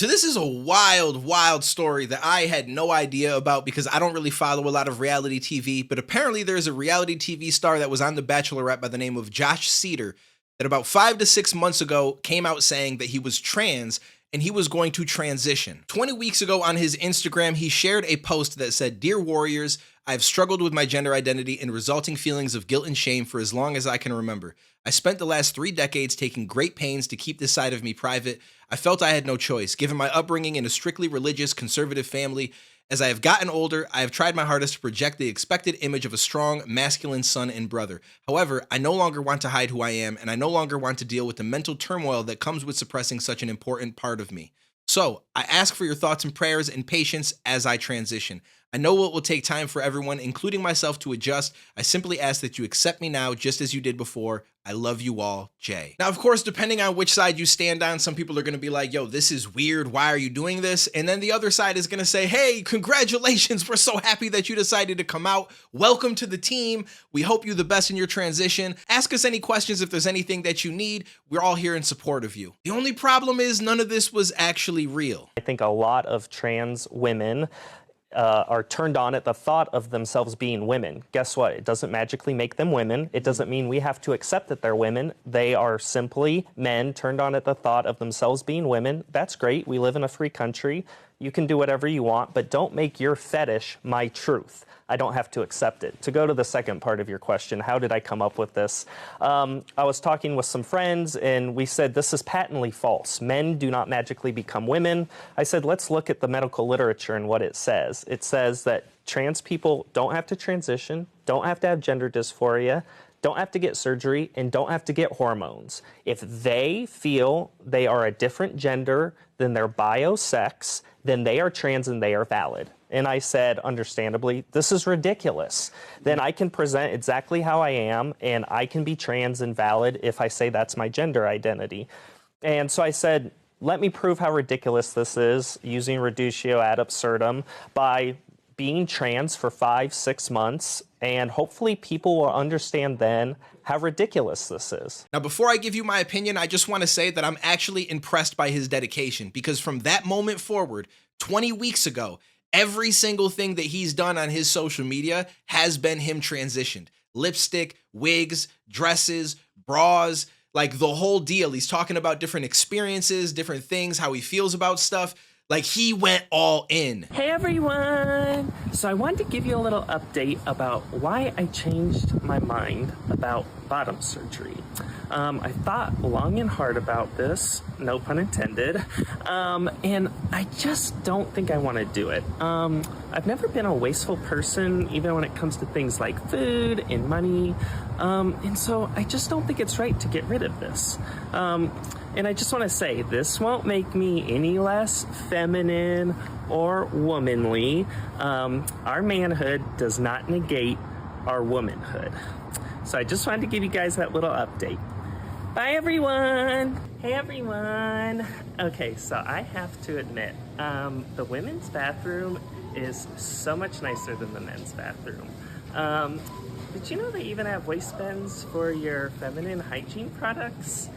So this is a wild, wild story that I had no idea about because I don't really follow a lot of reality TV, but apparently there's a reality TV star that was on The Bachelorette by the name of Josh Seiter that about 5 to 6 months ago came out saying that he was trans and he was going to transition. 20 weeks ago on his Instagram, he shared a post that said, "Dear Warriors, I've struggled with my gender identity and resulting feelings of guilt and shame for as long as I can remember. I spent the last 3 decades taking great pains to keep this side of me private. I felt I had no choice, given my upbringing in a strictly religious, conservative family. As I have gotten older, I have tried my hardest to project the expected image of a strong, masculine son and brother. However, I no longer want to hide who I am, and I no longer want to deal with the mental turmoil that comes with suppressing such an important part of me. So, I ask for your thoughts and prayers and patience as I transition. I know it will take time for everyone, including myself, to adjust. I simply ask that you accept me now just as you did before. I love you all, Jay." Now, of course, depending on which side you stand on, some people are going to be like, yo, this is weird. Why are you doing this? And then the other side is going to say, hey, congratulations. We're so happy that you decided to come out. Welcome to the team. We hope you the best in your transition. Ask us any questions if there's anything that you need. We're all here in support of you. The only problem is none of this was actually real. I think a lot of trans women are turned on at the thought of themselves being women. Guess what? It doesn't magically make them women. It doesn't mean we have to accept that they're women. They are simply men turned on at the thought of themselves being women. That's great. We live in a free country. You can do whatever you want, but don't make your fetish my truth. I don't have to accept it. To go to the second part of your question, how did I come up with this? I was talking with some friends, and we said this is patently false. Men do not magically become women. I said, let's look at the medical literature and what it says. It says that trans people don't have to transition, don't have to have gender dysphoria, don't have to get surgery, and don't have to get hormones. If they feel they are a different gender than their bio sex, then they are trans and they are valid. And I said, understandably, this is ridiculous. Then I can present exactly how I am, and I can be trans and valid if I say that's my gender identity. And so I said, let me prove how ridiculous this is using reductio ad absurdum by being trans for 5-6 months, and hopefully people will understand then how ridiculous this is. Now, before I give you my opinion, I just want to say that I'm actually impressed by his dedication, because from that moment forward, 20 weeks ago, every single thing that he's done on his social media has been him transitioned. Lipstick, wigs, dresses, bras, like the whole deal. He's talking about different experiences, different things, how he feels about stuff. Like, he went all in. Hey everyone! So I wanted to give you a little update about why I changed my mind about bottom surgery. I thought long and hard about this, no pun intended, and I just don't think I want to do it. I've never been a wasteful person, even when it comes to things like food and money, and so I just don't think it's right to get rid of this. And I just want to say, this won't make me any less feminine or womanly. Our manhood does not negate our womanhood. So I just wanted to give you guys that little update. Bye, everyone. Hey, everyone. Okay, so I have to admit, the women's bathroom is so much nicer than the men's bathroom. Did you know they even have waistbands for your feminine hygiene products?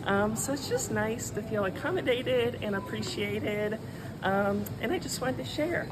So it's just nice to feel accommodated and appreciated, and I just wanted to share.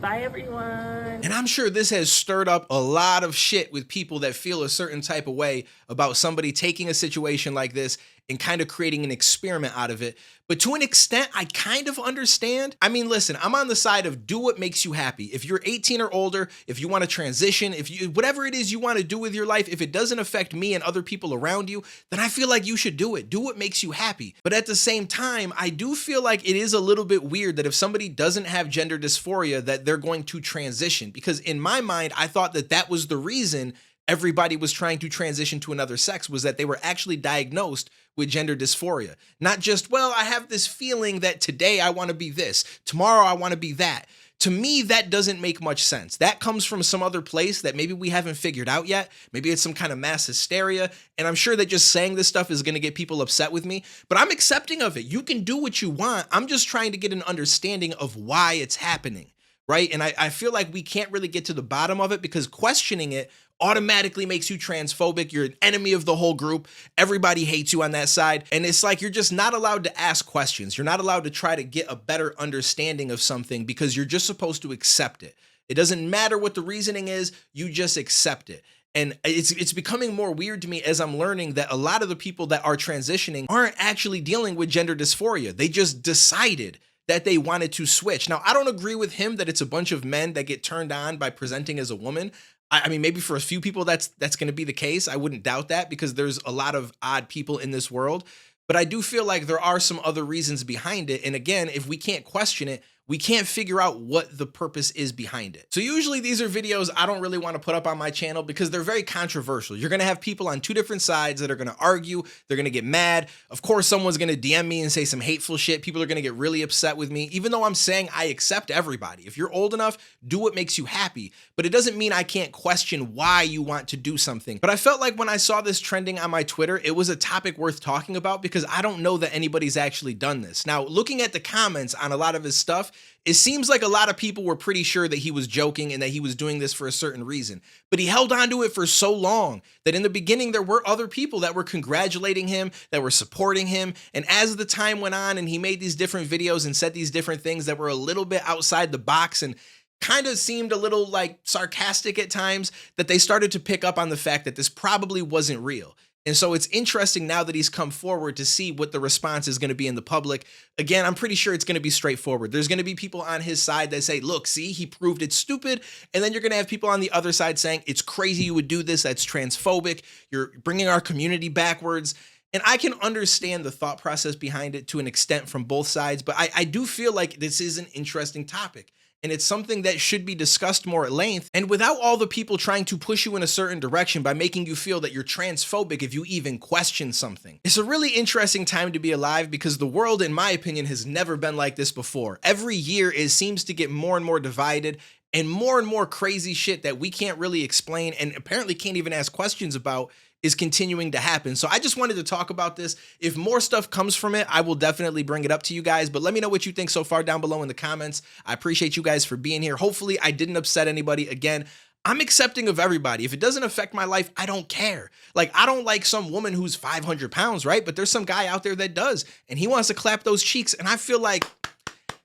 Bye, everyone. And I'm sure this has stirred up a lot of shit with people that feel a certain type of way about somebody taking a situation like this and kind of creating an experiment out of it. But to an extent, I kind of understand. I mean, listen, I'm on the side of do what makes you happy. If you're 18 or older, if you want to transition, if you, whatever it is you want to do with your life, if it doesn't affect me and other people around you, then I feel like you should do it. Do what makes you happy. But at the same time, I do feel like it is a little bit weird that if somebody doesn't have gender dysphoria, that they're going to transition. Because in my mind, I thought that that was the reason everybody was trying to transition to another sex, was that they were actually diagnosed with gender dysphoria. Not just, well, I have this feeling that today I want to be this, tomorrow I want to be that. To me, that doesn't make much sense. That comes from some other place that maybe we haven't figured out yet. Maybe it's some kind of mass hysteria. And I'm sure that just saying this stuff is going to get people upset with me, but I'm accepting of it. You can do what you want. I'm just trying to get an understanding of why it's happening, right? And I feel like we can't really get to the bottom of it, because questioning it automatically makes you transphobic. You're an enemy of the whole group. Everybody hates you on that side. And it's like you're just not allowed to ask questions. You're not allowed to try to get a better understanding of something because you're just supposed to accept it. It doesn't matter what the reasoning is, you just accept it. And it's becoming more weird to me as I'm learning that a lot of the people that are transitioning aren't actually dealing with gender dysphoria. They just decided that they wanted to switch. Now, I don't agree with him that it's a bunch of men that get turned on by presenting as a woman. I mean, maybe for a few people that's going to be the case. I wouldn't doubt that because there's a lot of odd people in this world. But I do feel like there are some other reasons behind it. And again, if we can't question it, we can't figure out what the purpose is behind it. So usually these are videos I don't really want to put up on my channel because they're very controversial. You're going to have people on two different sides that are going to argue. They're going to get mad. Of course, someone's going to DM me and say some hateful shit. People are going to get really upset with me, even though I'm saying I accept everybody. If you're old enough, do what makes you happy. But it doesn't mean I can't question why you want to do something. But I felt like when I saw this trending on my Twitter, it was a topic worth talking about because I don't know that anybody's actually done this. Now, looking at the comments on a lot of his stuff, it seems like a lot of people were pretty sure that he was joking and that he was doing this for a certain reason. But he held on to it for so long that in the beginning, there were other people that were congratulating him, that were supporting him. And as the time went on and he made these different videos and said these different things that were a little bit outside the box and kind of seemed a little like sarcastic at times, that they started to pick up on the fact that this probably wasn't real. And so it's interesting now that he's come forward to see what the response is going to be in the public. Again, I'm pretty sure it's going to be straightforward. There's going to be people on his side that say, look, see, he proved it's stupid. And then you're going to have people on the other side saying, it's crazy you would do this. That's transphobic. You're bringing our community backwards. And I can understand the thought process behind it to an extent from both sides. But I do feel like this is an interesting topic. And it's something that should be discussed more at length and without all the people trying to push you in a certain direction by making you feel that you're transphobic if you even question something. It's a really interesting time to be alive because the world, in my opinion, has never been like this before. Every year it seems to get more and more divided and more crazy shit that we can't really explain and apparently can't even ask questions about is continuing to happen. So I just wanted to talk about this. If more stuff comes from it, I will definitely bring it up to you guys, but let me know what you think so far down below in the comments. I appreciate you guys for being here. Hopefully I didn't upset anybody. Again, I'm accepting of everybody. If it doesn't affect my life, I don't care. Like, I don't like some woman who's 500 pounds, right? But there's some guy out there that does, and he wants to clap those cheeks. And I feel like,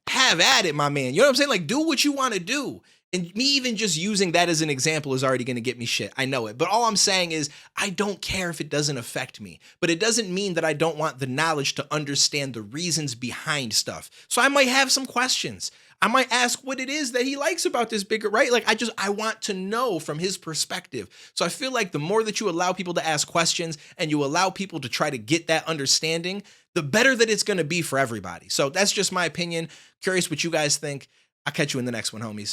have at it, my man. You know what I'm saying? Like, do what you want to do. And me even just using that as an example is already going to get me shit. I know it. But all I'm saying is I don't care if it doesn't affect me. But it doesn't mean that I don't want the knowledge to understand the reasons behind stuff. So I might have some questions. I might ask what it is that he likes about this bigger, right? Like I want to know from his perspective. So I feel like the more that you allow people to ask questions and you allow people to try to get that understanding, the better that it's going to be for everybody. So that's just my opinion. Curious what you guys think. I'll catch you in the next one, homies.